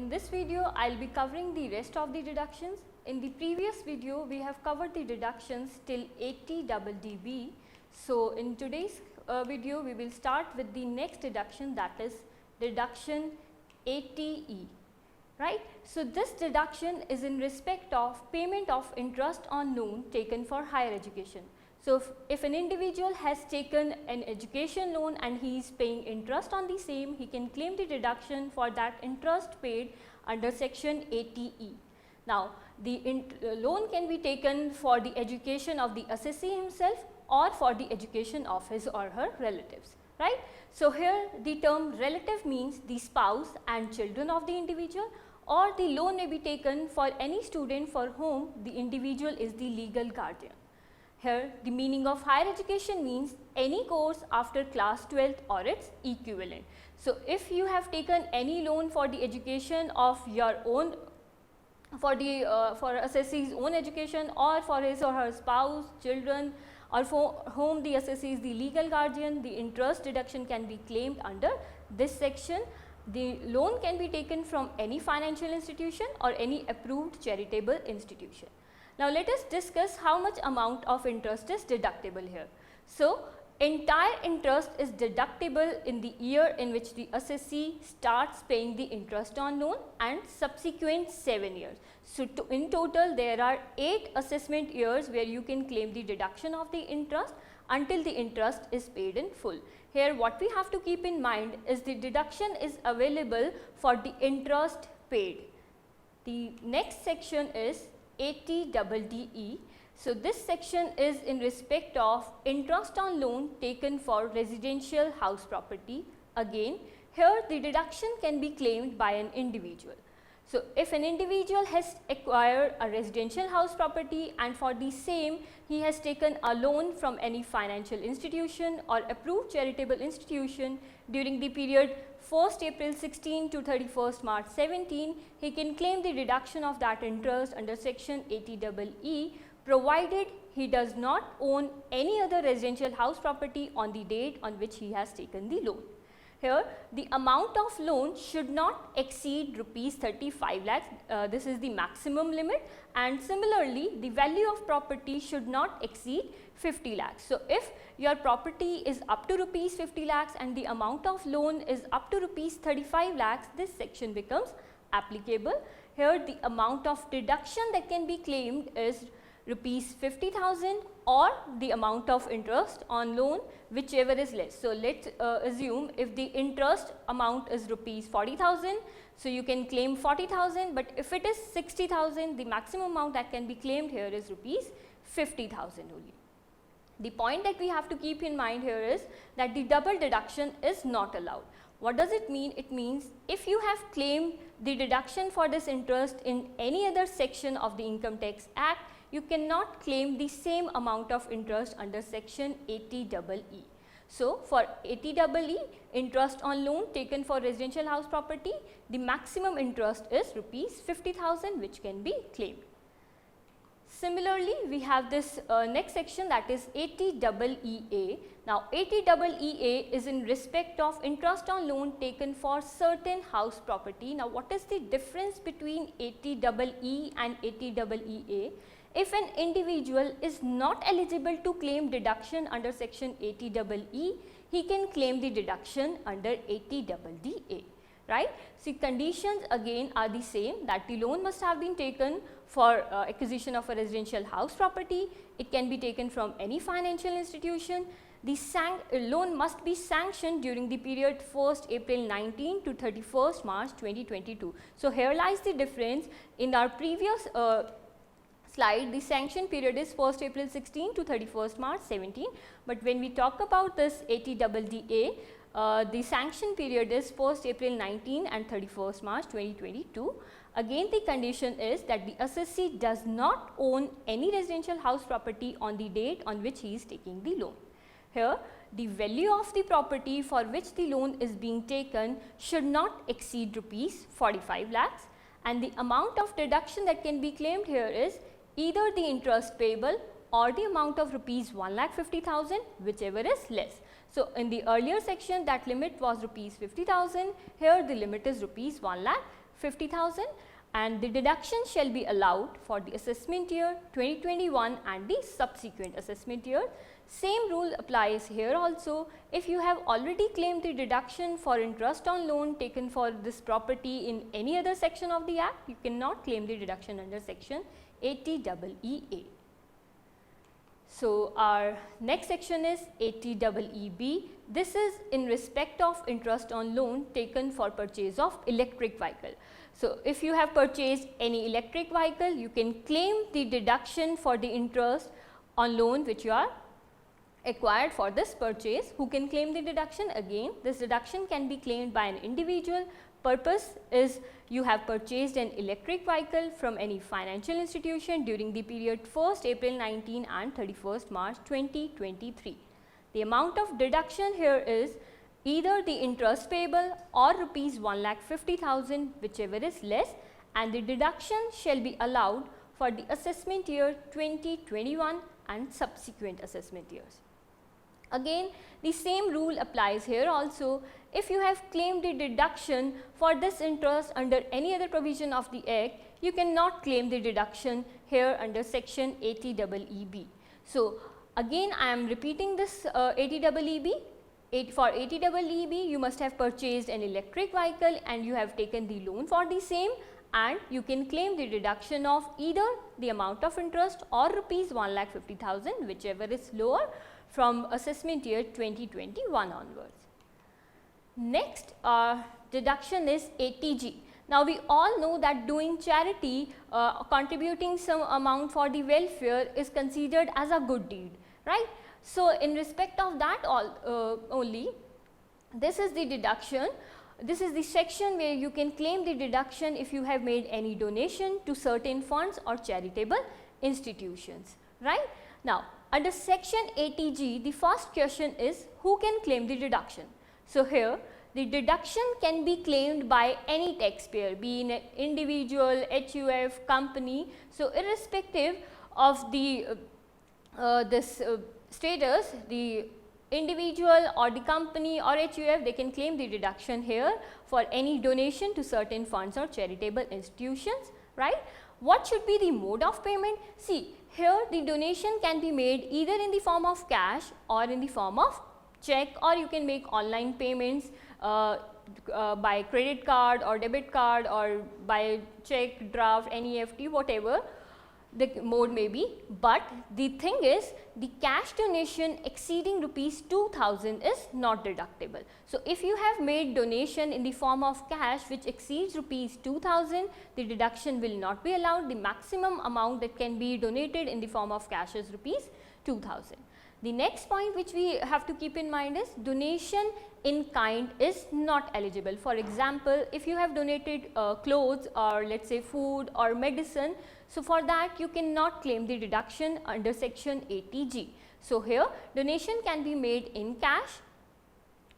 in this video I will be covering the rest of the deductions. In the previous video we have covered the deductions till 80DD. So in today's video we will start with the next deduction, that is deduction 80E, right. So this deduction is in respect of payment of interest on loan taken for higher education. So if an individual has taken an education loan and he is paying interest on the same, he can claim the deduction for that interest paid under section 80E. Now the loan can be taken for the education of the assessee himself or for the education of his or her relatives, right. So here the term relative means the spouse and children of the individual, or the loan may be taken for any student for whom the individual is the legal guardian. Here the meaning of higher education means any course after class 12th or its equivalent. So if you have taken any loan for the education of your own, for assessee's own education, or for his or her spouse, children, or for whom the assessee is the legal guardian, the interest deduction can be claimed under this section. The loan can be taken from any financial institution or any approved charitable institution. Now let us discuss how much amount of interest is deductible here. So entire interest is deductible in the year in which the assessee starts paying the interest on loan and subsequent 7 years. So in total there are 8 assessment years where you can claim the deduction of the interest until the interest is paid in full. Here what we have to keep in mind is the deduction is available for the interest paid. The next section is 80DE. So this section is in respect of interest on loan taken for residential house property. Again, here the deduction can be claimed by an individual. So if an individual has acquired a residential house property and for the same he has taken a loan from any financial institution or approved charitable institution during the period 1st April 16 to 31st March 17, he can claim the deduction of that interest under section 80EE, provided he does not own any other residential house property on the date on which he has taken the loan. Here the amount of loan should not exceed rupees 35 lakhs, this is the maximum limit, and similarly the value of property should not exceed 50 lakhs. So if your property is up to rupees 50 lakhs and the amount of loan is up to rupees 35 lakhs, this section becomes applicable. Here the amount of deduction that can be claimed is rupees 50,000 or the amount of interest on loan, whichever is less. So let's assume if the interest amount is rupees 40,000, so you can claim 40,000, but if it is 60,000, the maximum amount that can be claimed here is rupees 50,000 only. The point that we have to keep in mind here is that the double deduction is not allowed. What does it mean? It means if you have claimed the deduction for this interest in any other section of the Income Tax Act, you cannot claim the same amount of interest under section 80EE. So for 80EE, interest on loan taken for residential house property, the maximum interest is rupees 50,000 which can be claimed. Similarly, we have this next section, that is 80EE. Now 80EE is in respect of interest on loan taken for certain house property. Now what is the difference between 80EE and 80EE? If an individual is not eligible to claim deduction under section 80EE, he can claim the deduction under 80EE, right. See, conditions again are the same, that the loan must have been taken for acquisition of a residential house property. It can be taken from any financial institution. The loan must be sanctioned during the period 1st April 19 to 31st March 2022. So here lies the difference. In our previous slide, the sanction period is 1st April 16 to 31st March 17, but when we talk about this 80EE, the sanction period is 1st April 19 and 31st March 2022. Again the condition is that the assessee does not own any residential house property on the date on which he is taking the loan. Here the value of the property for which the loan is being taken should not exceed rupees 45 lakhs, and the amount of deduction that can be claimed here is either the interest payable or the amount of rupees 1,50,000, whichever is less. So in the earlier section that limit was rupees 50,000, here the limit is rupees 1,50,000. 50,000, and the deduction shall be allowed for the assessment year 2021 and the subsequent assessment year. Same rule applies here also. If you have already claimed the deduction for interest on loan taken for this property in any other section of the Act, you cannot claim the deduction under section 80EEA. So, our next section is 80EEB. This is in respect of interest on loan taken for purchase of electric vehicle. So, if you have purchased any electric vehicle, you can claim the deduction for the interest on loan which you are acquired for this purchase. Who can claim the deduction? Again, this deduction can be claimed by an individual. Purpose is you have purchased an electric vehicle from any financial institution during the period 1st April 19 and 31st March 2023. The amount of deduction here is either the interest payable or rupees 1,50,000, whichever is less, and the deduction shall be allowed for the assessment year 2021 and subsequent assessment years. Again, the same rule applies here also. If you have claimed the deduction for this interest under any other provision of the Act, you cannot claim the deduction here under section 80EEB. So, again I am repeating this 80EEB. For 80EEB, you must have purchased an electric vehicle and you have taken the loan for the same, and you can claim the deduction of either the amount of interest or rupees 1,50,000, whichever is lower, from assessment year 2021 onwards. Next deduction is 80G. Now, we all know that doing charity, contributing some amount for the welfare is considered as a good deed, right. So, in respect of that only, this is the deduction. This is the section where you can claim the deduction if you have made any donation to certain funds or charitable institutions, right. Now, under section 80G, the first question is who can claim the deduction. So, here the deduction can be claimed by any taxpayer, be it an individual, HUF, company. So, irrespective of the status, the individual or the company or HUF, they can claim the deduction here for any donation to certain funds or charitable institutions, right. What should be the mode of payment? See, here the donation can be made either in the form of cash or in the form of check, or you can make online payments by credit card or debit card or by check, draft, NEFT, whatever the mode may be. But the thing is, the cash donation exceeding rupees 2,000 is not deductible. So, if you have made donation in the form of cash which exceeds rupees 2,000, the deduction will not be allowed. The maximum amount that can be donated in the form of cash is rupees 2,000. The next point which we have to keep in mind is donation in kind is not eligible. For example, if you have donated clothes or let us say food or medicine, so for that you cannot claim the deduction under section 80G. So, here donation can be made in cash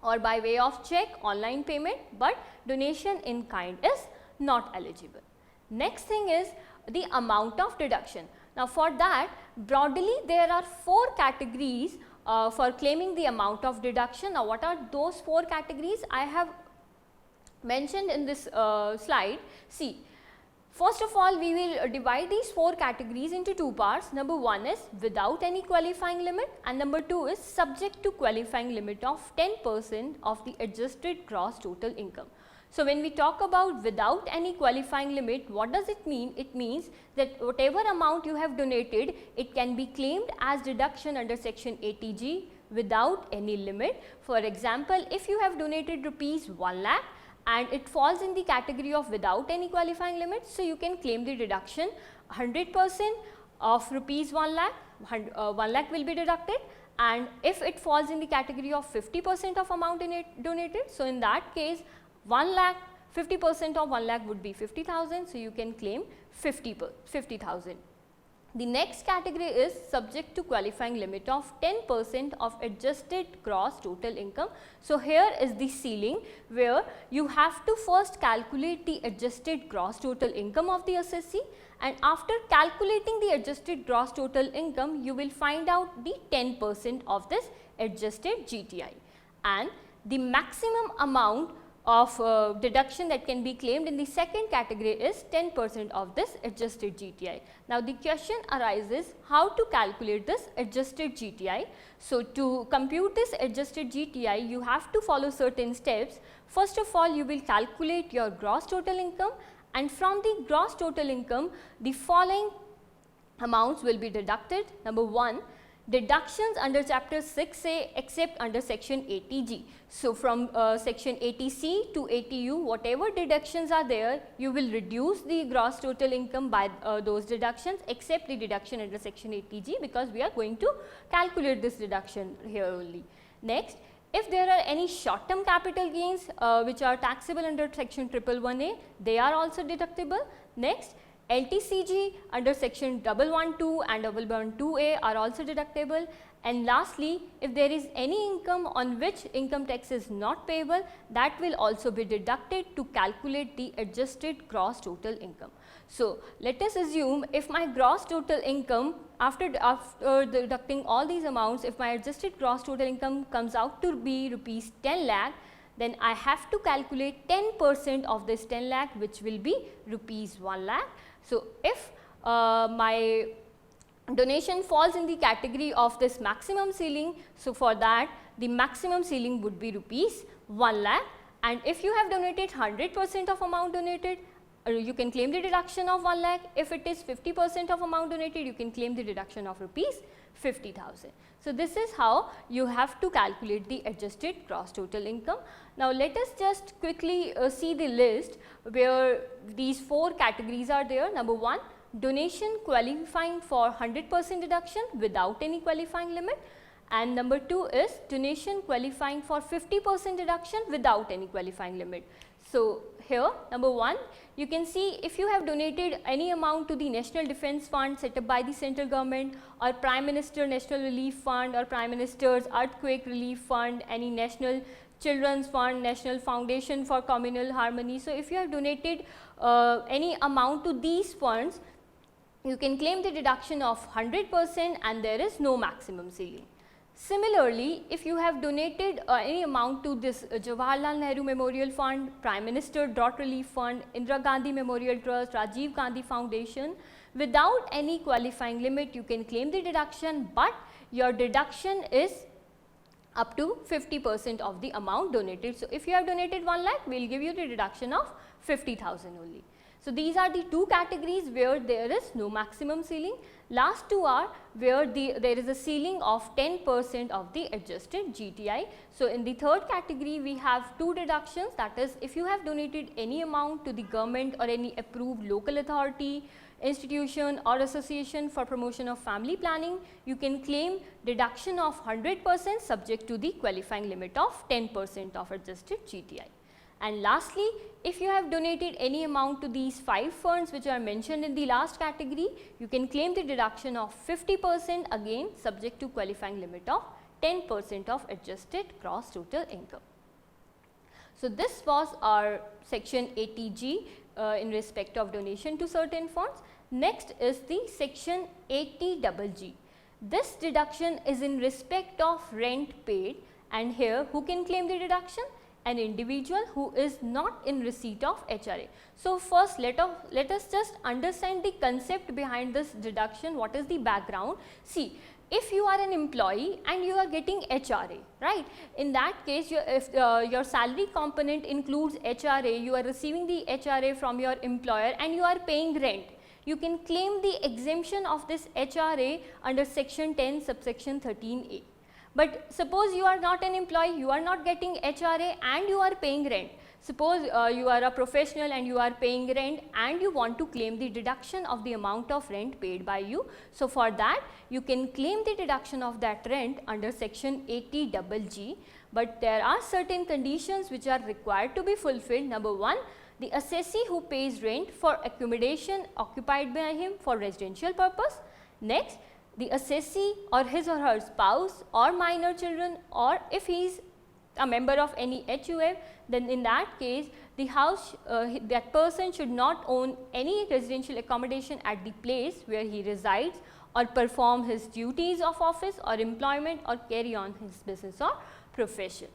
or by way of check, online payment, but donation in kind is not eligible. Next thing is the amount of deduction. Now, for that broadly there are 4 categories for claiming the amount of deduction. Now, what are those 4 categories? I have mentioned in this slide. See, first of all, we will divide these 4 categories into 2 parts. Number 1 is without any qualifying limit, and number 2 is subject to qualifying limit of 10% of the adjusted gross total income. So, when we talk about without any qualifying limit, what does it mean? It means that whatever amount you have donated, it can be claimed as deduction under section 80G without any limit. For example, if you have donated rupees 1 lakh and it falls in the category of without any qualifying limit, so you can claim the deduction 100% of rupees 1 lakh, 1 lakh will be deducted, and if it falls in the category of 50% of amount donated, so in that case 1 lakh, 50% of 1 lakh would be 50,000, so you can claim 50,000. The next category is subject to qualifying limit of 10% of adjusted gross total income. So, here is the ceiling where you have to first calculate the adjusted gross total income of the assessee, and after calculating the adjusted gross total income, you will find out the 10% of this adjusted GTI, and the maximum amount of deduction that can be claimed in the second category is 10% of this adjusted GTI. Now, the question arises how to calculate this adjusted GTI. So, to compute this adjusted GTI, you have to follow certain steps. First of all, you will calculate your gross total income, and from the gross total income, the following amounts will be deducted. Number 1, deductions under chapter 6A except under section 80G. So, from section 80C to 80U, whatever deductions are there, you will reduce the gross total income by those deductions except the deduction under section 80G, because we are going to calculate this deduction here only. Next, if there are any short term capital gains which are taxable under section 111A, they are also deductible. Next, LTCG under section 112 and 112A are also deductible. And lastly, if there is any income on which income tax is not payable, that will also be deducted to calculate the adjusted gross total income. So, let us assume if my gross total income after deducting all these amounts, if my adjusted gross total income comes out to be rupees 10 lakh, then I have to calculate 10% of this 10 lakh, which will be rupees 1 lakh. So, if my donation falls in the category of this maximum ceiling, so for that the maximum ceiling would be rupees 1 lakh, and if you have donated 100% of amount donated, you can claim the deduction of 1 lakh. If it is 50% of amount donated, you can claim the deduction of rupees 50,000. So, this is how you have to calculate the adjusted gross total income. Now, let us just quickly see the list where these 4 categories are there. Number 1, donation qualifying for 100% deduction without any qualifying limit, and number 2 is donation qualifying for 50% deduction without any qualifying limit. So, here number 1, you can see if you have donated any amount to the National Defence Fund set up by the central government, or Prime Minister National Relief Fund, or Prime Minister's Earthquake Relief Fund, any National Children's Fund, National Foundation for Communal Harmony. So, if you have donated any amount to these funds, you can claim the deduction of 100% and there is no maximum ceiling. Similarly, if you have donated any amount to this Jawaharlal Nehru Memorial Fund, Prime Minister Drought Relief Fund, Indira Gandhi Memorial Trust, Rajiv Gandhi Foundation, without any qualifying limit, you can claim the deduction, but your deduction is up to 50% of the amount donated. So, if you have donated 1 lakh, we will give you the deduction of 50,000 only. So, these are the 2 categories where there is no maximum ceiling. Last 2 are where there is a ceiling of 10% of the adjusted GTI. So, in the third category, we have 2 deductions, that is, if you have donated any amount to the government or any approved local authority, institution or association for promotion of family planning, you can claim deduction of 100% subject to the qualifying limit of 10% of adjusted GTI. And lastly, if you have donated any amount to these 5 funds which are mentioned in the last category, you can claim the deduction of 50% again subject to qualifying limit of 10% of adjusted gross total income. So, this was our section 80G in respect of donation to certain funds. Next is the section 80GG. This deduction is in respect of rent paid, and here who can claim the deduction? An individual who is not in receipt of HRA. So, first let us just understand the concept behind this deduction, what is the background. See, if you are an employee and you are getting HRA, right, in that case if your salary component includes HRA, you are receiving the HRA from your employer and you are paying rent, you can claim the exemption of this HRA under section 10 subsection 13A. But suppose you are not an employee, you are not getting HRA and you are paying rent. Suppose you are a professional and you are paying rent and you want to claim the deduction of the amount of rent paid by you. So, for that you can claim the deduction of that rent under section 80GG, but there are certain conditions which are required to be fulfilled. Number 1, the assessee who pays rent for accommodation occupied by him for residential purpose. Next, the assessee or his or her spouse or minor children, or if he is a member of any HUF, then in that case the house that person should not own any residential accommodation at the place where he resides or perform his duties of office or employment or carry on his business or profession.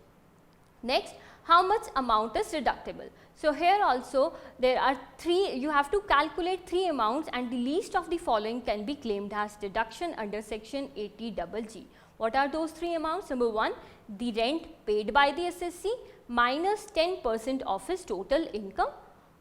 Next, how much amount is deductible. So, here also there are you have to calculate 3 amounts, and the least of the following can be claimed as deduction under section 80GG. What are those 3 amounts? Number 1, the rent paid by the assessee minus 10% of his total income,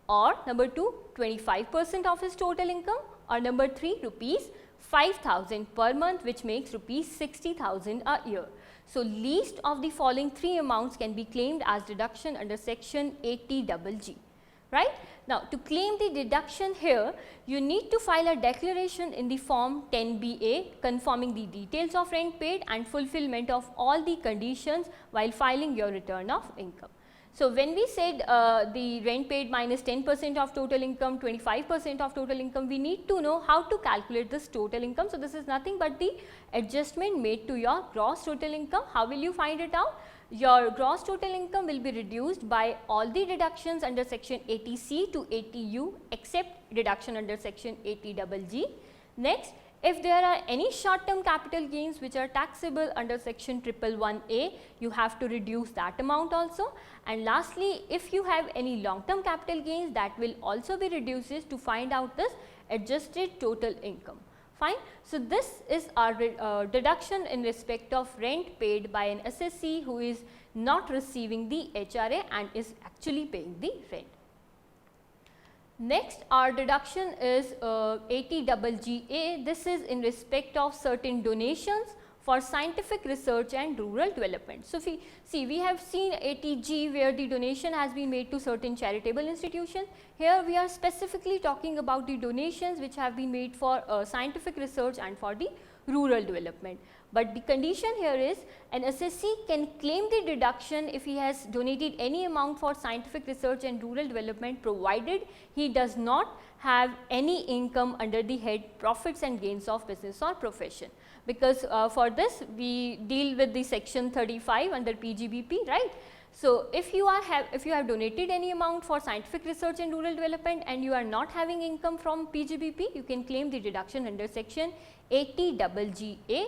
or number 2, 25% of his total income, or number 3, rupees 5,000 per month, which makes rupees 60,000 a year. So, least of the following 3 amounts can be claimed as deduction under section 80GG, right. Now, to claim the deduction here, you need to file a declaration in the form 10BA confirming the details of rent paid and fulfillment of all the conditions while filing your return of income. So, when we said the rent paid minus 10% of total income, 25% of total income, we need to know how to calculate this total income. So, this is nothing but the adjustment made to your gross total income. How will you find it out? Your gross total income will be reduced by all the deductions under section 80C to 80U except deduction under section 80GG. Next, if there are any short term capital gains which are taxable under section 111A, you have to reduce that amount also. And lastly, if you have any long term capital gains, that will also be reduced to find out this adjusted total income. Fine. So, this is our deduction in respect of rent paid by an assessee who is not receiving the HRA and is actually paying the rent. Next, our deduction is 80GGA. This is in respect of certain donations for scientific research and rural development. So, we have seen 80G where the donation has been made to certain charitable institutions. Here we are specifically talking about the donations which have been made for scientific research and for the rural development. But the condition here is an assessee can claim the deduction if he has donated any amount for scientific research and rural development, provided he does not have any income under the head profits and gains of business or profession. Because for this we deal with the section 35 under PGBP, right. So, if you have donated any amount for scientific research and rural development and you are not having income from PGBP, you can claim the deduction under section 80GGA.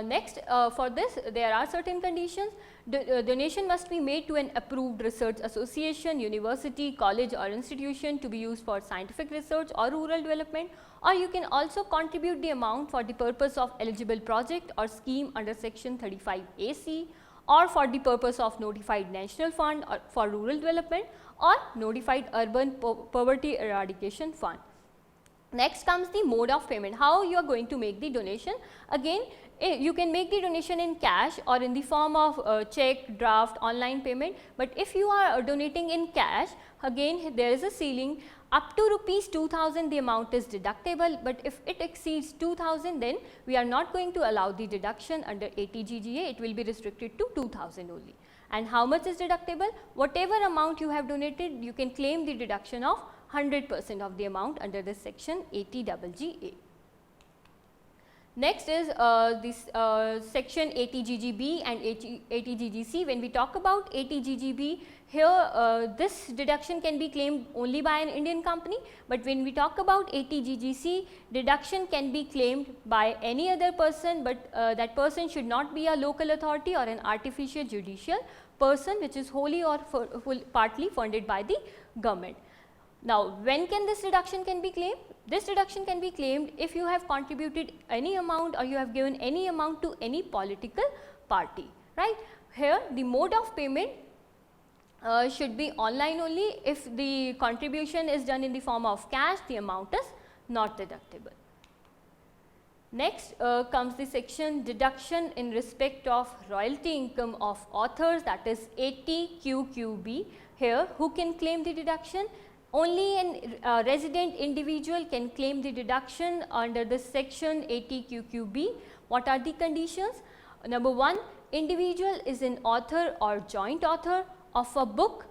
Next, for this there are certain conditions. Donation must be made to an approved research association, university, college or institution to be used for scientific research or rural development, or you can also contribute the amount for the purpose of eligible project or scheme under section 35AC, or for the purpose of notified national fund or for rural development, or notified urban poverty eradication fund. Next comes the mode of payment. How you are going to make the donation? Again, you can make the donation in cash or in the form of check, draft, online payment. But if you are donating in cash, again there is a ceiling. Up to rupees 2000 the amount is deductible, but if it exceeds 2000 then we are not going to allow the deduction under 80GGA. It will be restricted to 2000 only. And how much is deductible? Whatever amount you have donated, you can claim the deduction of 100% of the amount under this section 80GGA. Next is this section 80GGB and 80GGC. When we talk about 80GGB, here this deduction can be claimed only by an Indian company, but when we talk about 80GGC, deduction can be claimed by any other person, but that person should not be a local authority or an artificial judicial person which is wholly or partly funded by the government. Now, when can this deduction can be claimed? This deduction can be claimed if you have contributed any amount or you have given any amount to any political party, right. Here the mode of payment should be online only. If the contribution is done in the form of cash, the amount is not deductible. Next comes the section deduction in respect of royalty income of authors, that is 80QQB. Here who can claim the deduction? Only a resident individual can claim the deduction under this section 80QQB. What are the conditions? Number 1, individual is an author or joint author of a book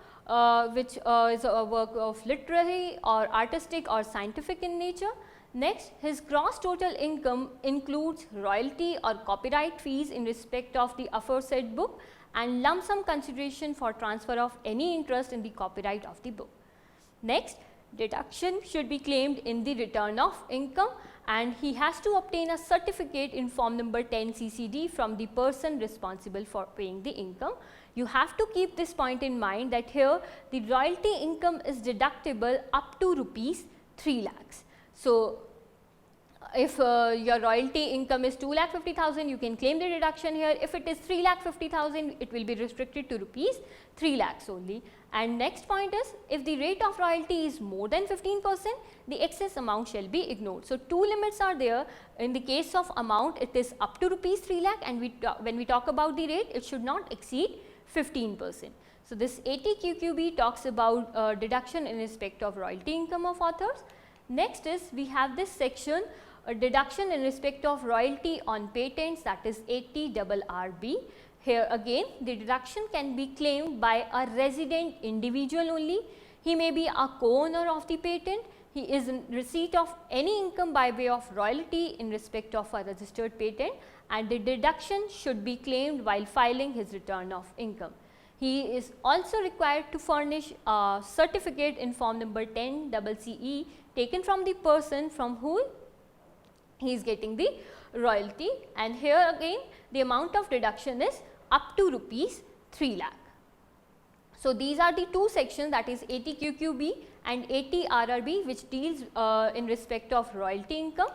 which is a work of literary or artistic or scientific in nature. Next, his gross total income includes royalty or copyright fees in respect of the aforesaid book and lump sum consideration for transfer of any interest in the copyright of the book. Next, deduction should be claimed in the return of income, and he has to obtain a certificate in form number 10 CCD from the person responsible for paying the income. You have to keep this point in mind that here the royalty income is deductible up to rupees 3 lakhs. So, if your royalty income is 2,50,000, you can claim the deduction here. If it is 3,50,000, it will be restricted to rupees 3 lakhs only. And next point is, if the rate of royalty is more than 15%, the excess amount shall be ignored. So, two limits are there. In the case of amount, it is up to rupees 3 lakh, and when we talk about the rate, it should not exceed 15%. So, this 80 QQB talks about deduction in respect of royalty income of authors. Next is, we have this section, a deduction in respect of royalty on patents, that is 80 RRB. Here again the deduction can be claimed by a resident individual only. He may be a co-owner of the patent. He is in receipt of any income by way of royalty in respect of a registered patent, and the deduction should be claimed while filing his return of income. He is also required to furnish a certificate in form number 10 CCE taken from the person from whom he is getting the royalty, and here again the amount of deduction is up to rupees 3 lakh. So, these are the two sections, that is 80 QQB and 80 RRB, which deals in respect of royalty income.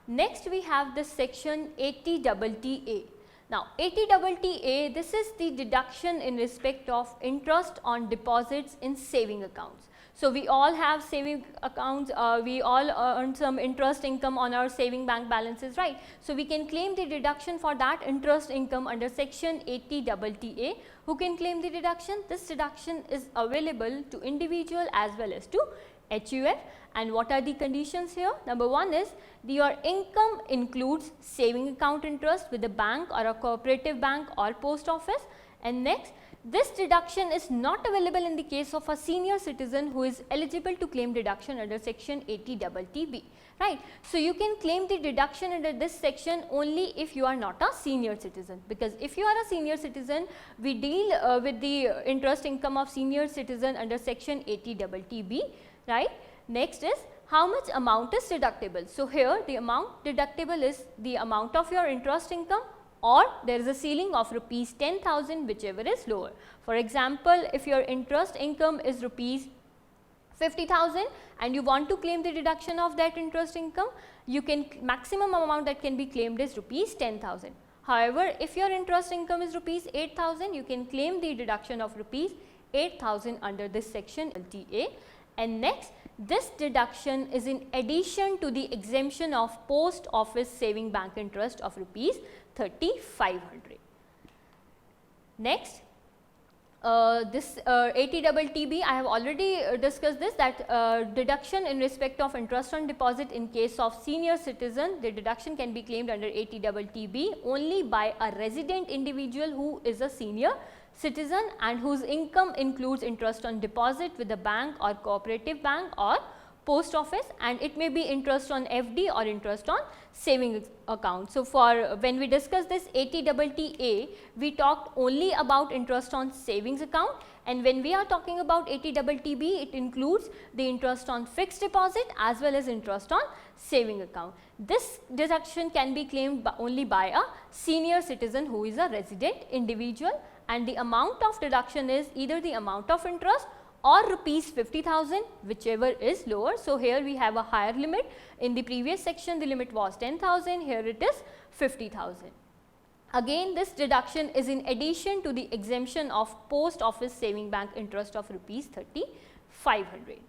Next we have this section 80 TTA. Now, 80 TTA, this is the deduction in respect of interest on deposits in saving accounts. So, we all have saving accounts, we all earn some interest income on our saving bank balances, right. So, we can claim the deduction for that interest income under section 80 TTA. Who can claim the deduction? This deduction is available to individual as well as to HUF. And what are the conditions here? Number one is, your income includes saving account interest with a bank or a cooperative bank or post office. And next, this deduction is not available in the case of a senior citizen who is eligible to claim deduction under section 80 TTB, right. So, you can claim the deduction under this section only if you are not a senior citizen, because if you are a senior citizen, we deal with the interest income of senior citizen under section 80 TTB, right. Next is, how much amount is deductible. So, here the amount deductible is the amount of your interest income, or there is a ceiling of rupees 10,000, whichever is lower. For example, if your interest income is rupees 50,000 and you want to claim the deduction of that interest income, you can, maximum amount that can be claimed is rupees 10,000. However, if your interest income is rupees 8,000, you can claim the deduction of rupees 8,000 under this section LTA. And next, this deduction is in addition to the exemption of post office saving bank interest of rupees 3,500. Next, this 80 TTB, I have already discussed this, that deduction in respect of interest on deposit in case of senior citizen, the deduction can be claimed under 80 TTB only by a resident individual who is a senior citizen and whose income includes interest on deposit with a bank or cooperative bank or post office, and it may be interest on FD or interest on saving account. So, for when we discuss this 80 TTA, we talked only about interest on savings account, and when we are talking about 80 TTB, it includes the interest on fixed deposit as well as interest on saving account. This deduction can be claimed only by a senior citizen who is a resident individual, and the amount of deduction is either the amount of interest or rupees 50,000, whichever is lower. So, here we have a higher limit. In the previous section the limit was 10,000, here it is 50,000. Again, this deduction is in addition to the exemption of post office saving bank interest of rupees 3,500.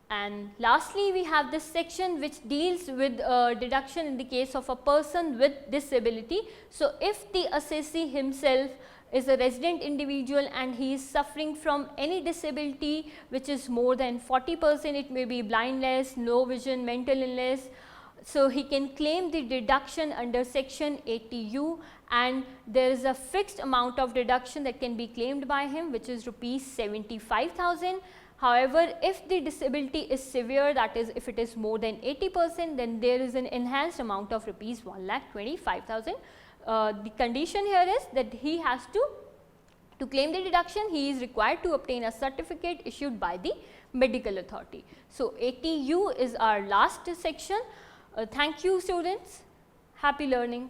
And lastly, we have this section which deals with deduction in the case of a person with disability. So, if the assessee himself is a resident individual and he is suffering from any disability which is more than 40%, it may be blindness, low vision, mental illness. So, he can claim the deduction under section 80U, and there is a fixed amount of deduction that can be claimed by him, which is rupees 75,000. However, if the disability is severe, that is if it is more than 80%, then there is an enhanced amount of rupees 1,25,000. The condition here is that he has to To claim the deduction, he is required to obtain a certificate issued by the medical authority. So, 80U is our last section. Thank you students, happy learning.